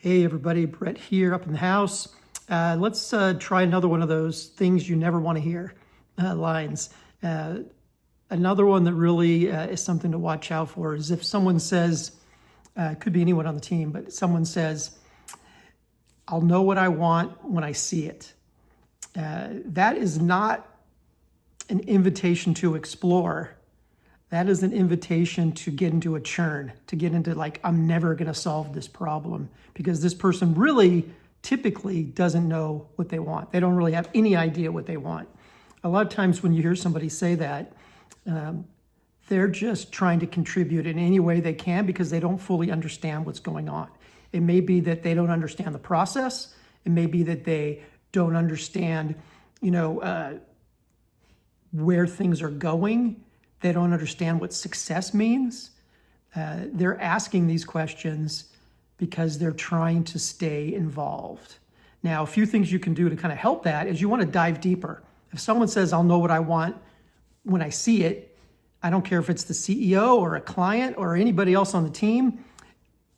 Hey everybody, Brett here up in the house. Let's try another one of those things you never want to hear lines. Another one that really is something to watch out for is if someone says, it could be anyone on the team, but someone says, I'll know what I want when I see it. That is not an invitation to explore. That is an invitation to get into a churn, to get into like, I'm never going to solve this problem, because this person really typically doesn't know what they want. They don't really have any idea what they want. A lot of times when you hear somebody say that, they're just trying to contribute in any way they can because they don't fully understand what's going on. It may be that they don't understand the process. It may be that they don't understand, where things are going. They don't understand what success means. They're asking these questions because they're trying to stay involved. Now, a few things you can do to kind of help that is you want to dive deeper. If someone says, I'll know what I want when I see it, I don't care if it's the CEO or a client or anybody else on the team,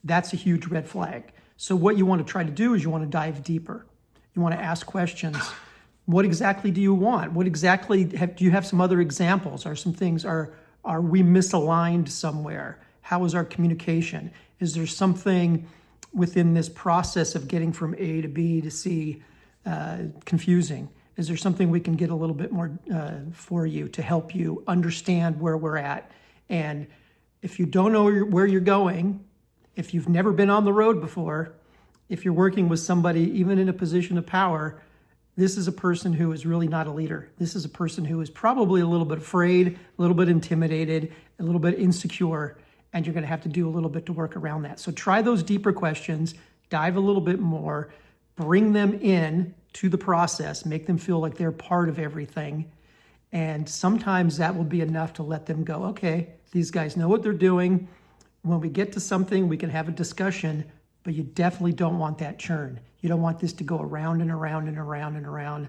that's a huge red flag. So what you want to try to do is you want to dive deeper. You want to ask questions. What exactly do you want? What exactly, do you have some other examples? Are some things, are we misaligned somewhere? How is our communication? Is there something within this process of getting from A to B to C confusing? Is there something we can get a little bit more for you to help you understand where we're at? And if you don't know where you're going, if you've never been on the road before, if you're working with somebody, even in a position of power, this is a person who is really not a leader. This is a person who is probably a little bit afraid, a little bit intimidated, a little bit insecure, and you're going to have to do a little bit to work around that. So try those deeper questions, dive a little bit more, bring them in to the process, make them feel like they're part of everything. And sometimes that will be enough to let them go, okay, these guys know what they're doing. When we get to something, we can have a discussion, but you definitely don't want that churn. You don't want this to go around and around and around and around.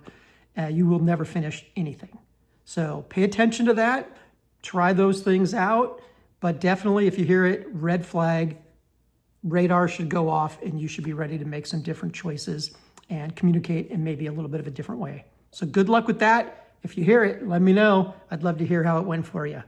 You will never finish anything. So pay attention to that. Try those things out. But definitely, if you hear it, red flag, radar should go off, and you should be ready to make some different choices and communicate in maybe a little bit of a different way. So good luck with that. If you hear it, let me know. I'd love to hear how it went for you.